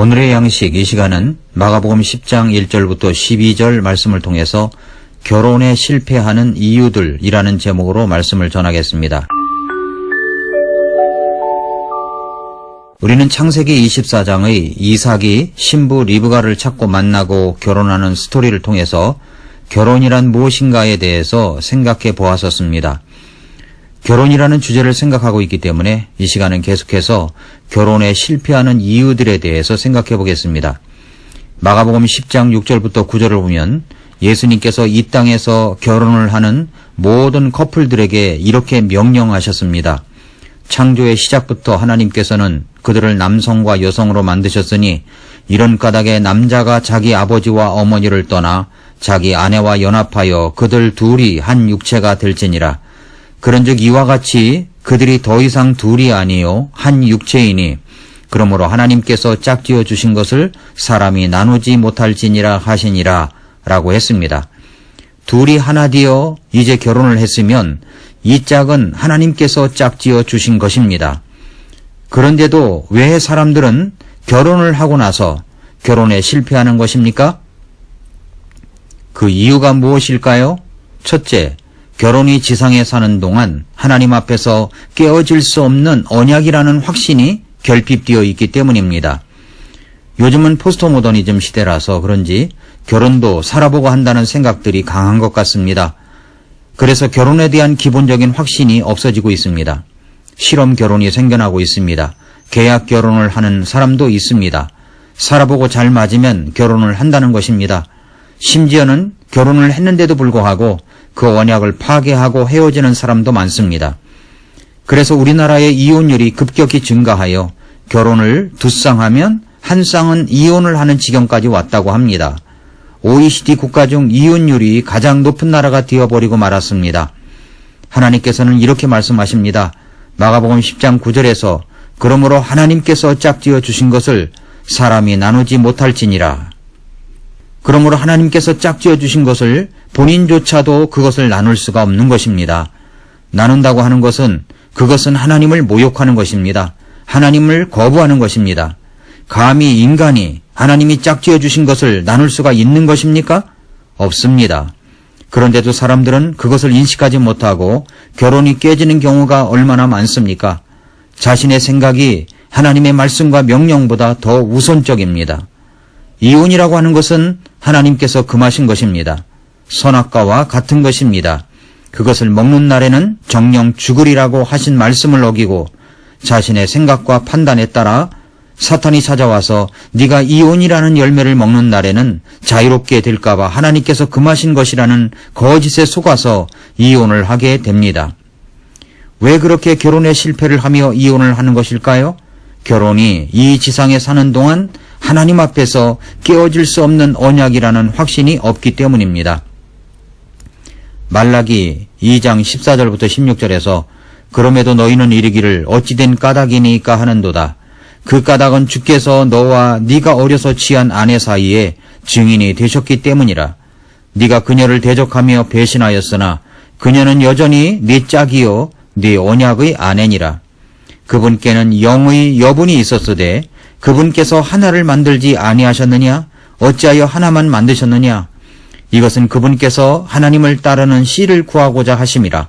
오늘의 양식 이 시간은 마가복음 10장 1절부터 12절 말씀을 통해서 결혼에 실패하는 이유들이라는 제목으로 말씀을 전하겠습니다. 우리는 창세기 24장의 이삭이 신부 리브가를 찾고 만나고 결혼하는 스토리를 통해서 결혼이란 무엇인가에 대해서 생각해 보았었습니다. 결혼이라는 주제를 생각하고 있기 때문에 이 시간은 계속해서 결혼에 실패하는 이유들에 대해서 생각해 보겠습니다. 마가복음 10장 6절부터 9절을 보면 예수님께서 이 땅에서 결혼을 하는 모든 커플들에게 이렇게 명령하셨습니다. 창조의 시작부터 하나님께서는 그들을 남성과 여성으로 만드셨으니 이런 까닭에 남자가 자기 아버지와 어머니를 떠나 자기 아내와 연합하여 그들 둘이 한 육체가 될지니라. 그런즉 이와 같이 그들이 더 이상 둘이 아니요 한 육체이니 그러므로 하나님께서 짝지어 주신 것을 사람이 나누지 못할지니라 하시니라 라고 했습니다. 둘이 하나 되어 이제 결혼을 했으면 이 짝은 하나님께서 짝지어 주신 것입니다. 그런데도 왜 사람들은 결혼을 하고 나서 결혼에 실패하는 것입니까? 그 이유가 무엇일까요? 첫째, 결혼이 지상에 사는 동안 하나님 앞에서 깨어질 수 없는 언약이라는 확신이 결핍되어 있기 때문입니다. 요즘은 포스트모더니즘 시대라서 그런지 결혼도 살아보고 한다는 생각들이 강한 것 같습니다. 그래서 결혼에 대한 기본적인 확신이 없어지고 있습니다. 실험 결혼이 생겨나고 있습니다. 계약 결혼을 하는 사람도 있습니다. 살아보고 잘 맞으면 결혼을 한다는 것입니다. 심지어는 결혼을 했는데도 불구하고 그 언약을 파괴하고 헤어지는 사람도 많습니다. 그래서 우리나라의 이혼율이 급격히 증가하여 결혼을 두 쌍하면 한 쌍은 이혼을 하는 지경까지 왔다고 합니다. OECD 국가 중 이혼율이 가장 높은 나라가 되어버리고 말았습니다. 하나님께서는 이렇게 말씀하십니다. 마가복음 10장 9절에서 그러므로 하나님께서 짝지어 주신 것을 사람이 나누지 못할지니라. 그러므로 하나님께서 짝지어 주신 것을 본인조차도 그것을 나눌 수가 없는 것입니다. 나눈다고 하는 것은 그것은 하나님을 모욕하는 것입니다. 하나님을 거부하는 것입니다. 감히 인간이 하나님이 짝지어 주신 것을 나눌 수가 있는 것입니까? 없습니다. 그런데도 사람들은 그것을 인식하지 못하고 결혼이 깨지는 경우가 얼마나 많습니까? 자신의 생각이 하나님의 말씀과 명령보다 더 우선적입니다. 이혼이라고 하는 것은 하나님께서 금하신 것입니다. 선악과와 같은 것입니다. 그것을 먹는 날에는 정령 죽으리라고 하신 말씀을 어기고 자신의 생각과 판단에 따라 사탄이 찾아와서 네가 이혼이라는 열매를 먹는 날에는 자유롭게 될까봐 하나님께서 금하신 것이라는 거짓에 속아서 이혼을 하게 됩니다. 왜 그렇게 결혼에 실패를 하며 이혼을 하는 것일까요? 결혼이 이 지상에 사는 동안 하나님 앞에서 깨어질 수 없는 언약이라는 확신이 없기 때문입니다. 말라기 2장 14절부터 16절에서 그럼에도 너희는 이르기를 어찌된 까닭이니까 하는도다. 그 까닭은 주께서 너와 네가 어려서 취한 아내 사이에 증인이 되셨기 때문이라. 네가 그녀를 대적하며 배신하였으나 그녀는 여전히 네 짝이요 네 언약의 아내니라. 그분께는 영의 여분이 있었으되 그분께서 하나를 만들지 아니하셨느냐? 어찌하여 하나만 만드셨느냐? 이것은 그분께서 하나님을 따르는 씨를 구하고자 하심이라.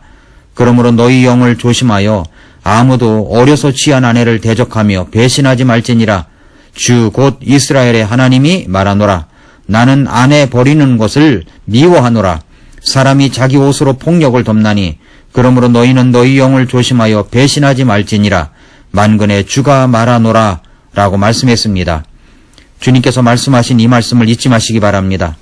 그러므로 너희 영을 조심하여 아무도 어려서 취한 아내를 대적하며 배신하지 말지니라. 주 곧 이스라엘의 하나님이 말하노라. 나는 아내 버리는 것을 미워하노라. 사람이 자기 옷으로 폭력을 덮나니 그러므로 너희는 너희 영을 조심하여 배신하지 말지니라. 만군의 주가 말하노라 라고 말씀했습니다. 주님께서 말씀하신 이 말씀을 잊지 마시기 바랍니다.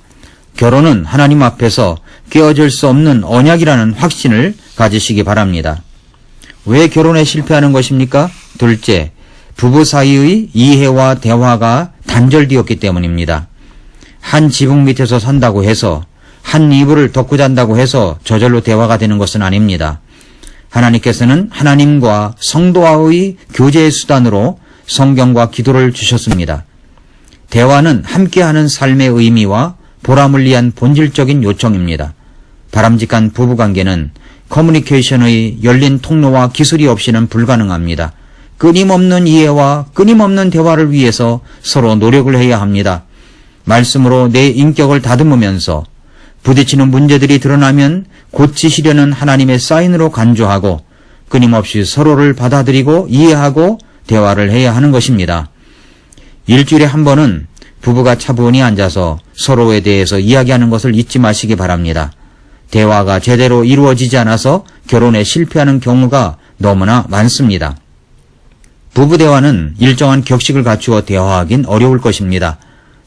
결혼은 하나님 앞에서 깨어질 수 없는 언약이라는 확신을 가지시기 바랍니다. 왜 결혼에 실패하는 것입니까? 둘째, 부부 사이의 이해와 대화가 단절되었기 때문입니다. 한 지붕 밑에서 산다고 해서 한 이불을 덮고 잔다고 해서 저절로 대화가 되는 것은 아닙니다. 하나님께서는 하나님과 성도와의 교제의 수단으로 성경과 기도를 주셨습니다. 대화는 함께하는 삶의 의미와 보람을 위한 본질적인 요청입니다. 바람직한 부부관계는 커뮤니케이션의 열린 통로와 기술이 없이는 불가능합니다. 끊임없는 이해와 끊임없는 대화를 위해서 서로 노력을 해야 합니다. 말씀으로 내 인격을 다듬으면서 부딪히는 문제들이 드러나면 고치시려는 하나님의 사인으로 간주하고 끊임없이 서로를 받아들이고 이해하고 대화를 해야 하는 것입니다. 일주일에 한 번은 부부가 차분히 앉아서 서로에 대해서 이야기하는 것을 잊지 마시기 바랍니다. 대화가 제대로 이루어지지 않아서 결혼에 실패하는 경우가 너무나 많습니다. 부부 대화는 일정한 격식을 갖추어 대화하긴 어려울 것입니다.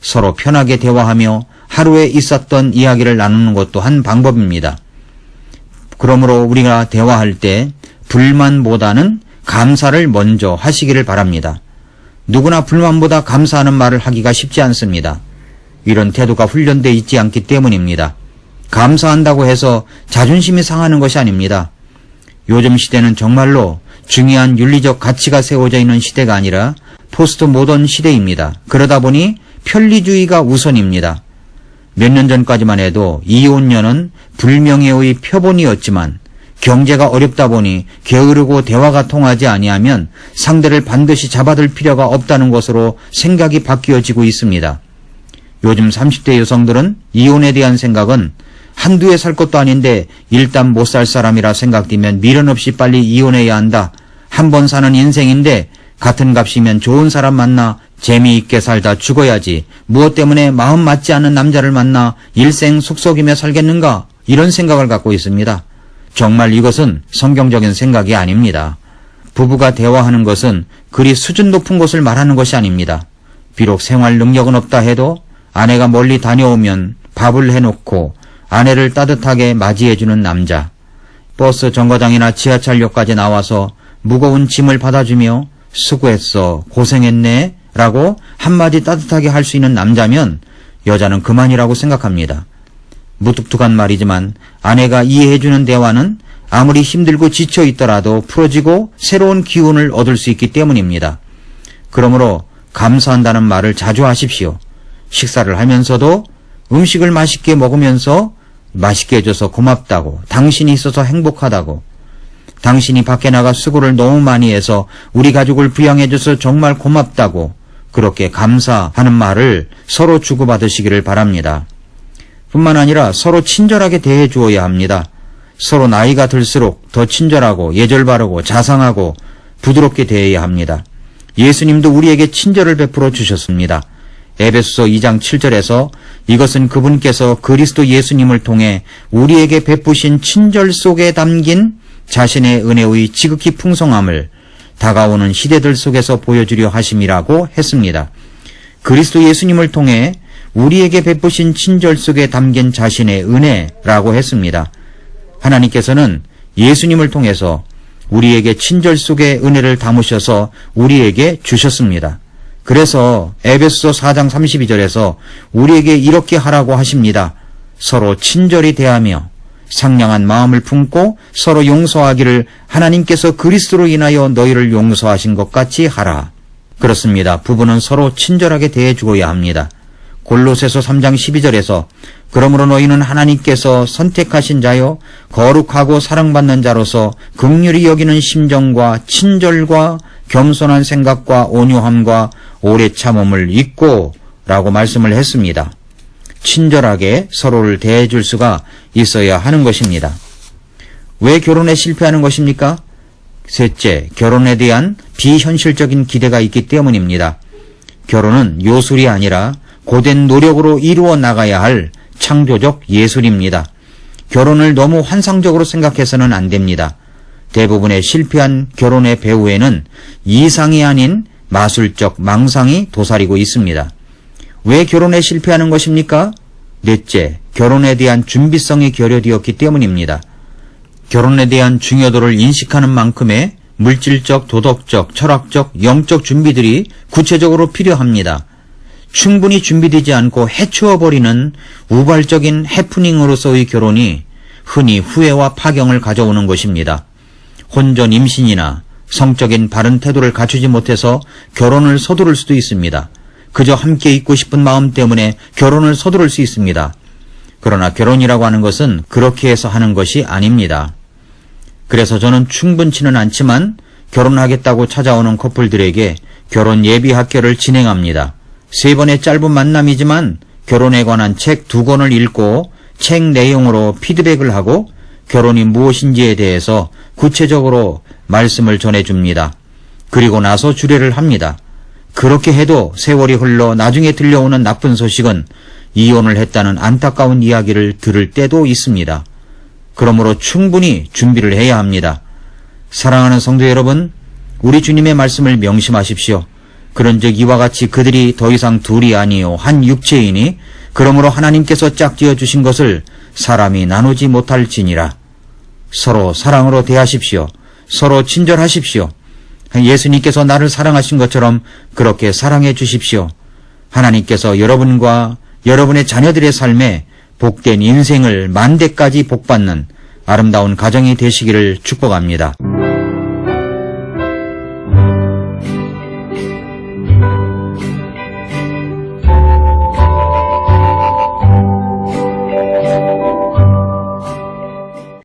서로 편하게 대화하며 하루에 있었던 이야기를 나누는 것도 한 방법입니다. 그러므로 우리가 대화할 때 불만보다는 감사를 먼저 하시기를 바랍니다. 누구나 불만보다 감사하는 말을 하기가 쉽지 않습니다. 이런 태도가 훈련되어 있지 않기 때문입니다. 감사한다고 해서 자존심이 상하는 것이 아닙니다. 요즘 시대는 정말로 중요한 윤리적 가치가 세워져 있는 시대가 아니라 포스트 모던 시대입니다. 그러다 보니 편리주의가 우선입니다. 몇 년 전까지만 해도 이혼녀는 불명예의 표본이었지만 경제가 어렵다 보니 게으르고 대화가 통하지 아니하면 상대를 반드시 잡아들 필요가 없다는 것으로 생각이 바뀌어지고 있습니다. 요즘 30대 여성들은 이혼에 대한 생각은 한두 해 살 것도 아닌데 일단 못 살 사람이라 생각되면 미련 없이 빨리 이혼해야 한다. 한 번 사는 인생인데 같은 값이면 좋은 사람 만나 재미있게 살다 죽어야지. 무엇 때문에 마음 맞지 않는 남자를 만나 일생 속썩이며 살겠는가? 이런 생각을 갖고 있습니다. 정말 이것은 성경적인 생각이 아닙니다. 부부가 대화하는 것은 그리 수준 높은 것을 말하는 것이 아닙니다. 비록 생활 능력은 없다 해도 아내가 멀리 다녀오면 밥을 해놓고 아내를 따뜻하게 맞이해주는 남자, 버스 정거장이나 지하철역까지 나와서 무거운 짐을 받아주며 수고했어, 고생했네 라고 한마디 따뜻하게 할 수 있는 남자면 여자는 그만이라고 생각합니다. 무뚝뚝한 말이지만 아내가 이해해주는 대화는 아무리 힘들고 지쳐 있더라도 풀어지고 새로운 기운을 얻을 수 있기 때문입니다. 그러므로 감사한다는 말을 자주 하십시오. 식사를 하면서도 음식을 맛있게 먹으면서 맛있게 해줘서 고맙다고, 당신이 있어서 행복하다고, 당신이 밖에 나가 수고를 너무 많이 해서 우리 가족을 부양해줘서 정말 고맙다고 그렇게 감사하는 말을 서로 주고받으시기를 바랍니다. 뿐만 아니라 서로 친절하게 대해 주어야 합니다. 서로 나이가 들수록 더 친절하고 예절 바르고 자상하고 부드럽게 대해야 합니다. 예수님도 우리에게 친절을 베풀어 주셨습니다. 에베소서 2장 7절에서 이것은 그분께서 그리스도 예수님을 통해 우리에게 베푸신 친절 속에 담긴 자신의 은혜의 지극히 풍성함을 다가오는 시대들 속에서 보여주려 하심이라고 했습니다. 그리스도 예수님을 통해 우리에게 베푸신 친절 속에 담긴 자신의 은혜라고 했습니다. 하나님께서는 예수님을 통해서 우리에게 친절 속의 은혜를 담으셔서 우리에게 주셨습니다. 그래서 에베소서 4장 32절에서 우리에게 이렇게 하라고 하십니다. 서로 친절히 대하며 상냥한 마음을 품고 서로 용서하기를 하나님께서 그리스도로 인하여 너희를 용서하신 것 같이 하라. 그렇습니다. 부부는 서로 친절하게 대해주어야 합니다. 골로새서 3장 12절에서 그러므로 너희는 하나님께서 선택하신 자요 거룩하고 사랑받는 자로서 긍휼히 여기는 심정과 친절과 겸손한 생각과 온유함과 오래 참음을 잊고 라고 말씀을 했습니다. 친절하게 서로를 대해줄 수가 있어야 하는 것입니다. 왜 결혼에 실패하는 것입니까? 셋째, 결혼에 대한 비현실적인 기대가 있기 때문입니다. 결혼은 요술이 아니라 고된 노력으로 이루어 나가야 할 창조적 예술입니다. 결혼을 너무 환상적으로 생각해서는 안 됩니다. 대부분의 실패한 결혼의 배후에는 이상이 아닌 마술적 망상이 도사리고 있습니다. 왜 결혼에 실패하는 것입니까? 넷째, 결혼에 대한 준비성이 결여되었기 때문입니다. 결혼에 대한 중요도를 인식하는 만큼의 물질적, 도덕적, 철학적, 영적 준비들이 구체적으로 필요합니다. 충분히 준비되지 않고 해치워버리는 우발적인 해프닝으로서의 결혼이 흔히 후회와 파경을 가져오는 것입니다. 혼전 임신이나 성적인 바른 태도를 갖추지 못해서 결혼을 서두를 수도 있습니다. 그저 함께 있고 싶은 마음 때문에 결혼을 서두를 수 있습니다. 그러나 결혼이라고 하는 것은 그렇게 해서 하는 것이 아닙니다. 그래서 저는 충분치는 않지만 결혼하겠다고 찾아오는 커플들에게 결혼 예비 학교를 진행합니다. 3번의 짧은 만남이지만 결혼에 관한 책 2권을 읽고 책 내용으로 피드백을 하고 결혼이 무엇인지에 대해서 구체적으로 말씀을 전해줍니다. 그리고 나서 주례를 합니다. 그렇게 해도 세월이 흘러 나중에 들려오는 나쁜 소식은 이혼을 했다는 안타까운 이야기를 들을 때도 있습니다. 그러므로 충분히 준비를 해야 합니다. 사랑하는 성도 여러분, 우리 주님의 말씀을 명심하십시오. 그런즉 이와 같이 그들이 더 이상 둘이 아니요 한 육체이니 그러므로 하나님께서 짝지어 주신 것을 사람이 나누지 못할지니라. 서로 사랑으로 대하십시오. 서로 친절하십시오. 예수님께서 나를 사랑하신 것처럼 그렇게 사랑해 주십시오. 하나님께서 여러분과 여러분의 자녀들의 삶에 복된 인생을 만대까지 복받는 아름다운 가정이 되시기를 축복합니다.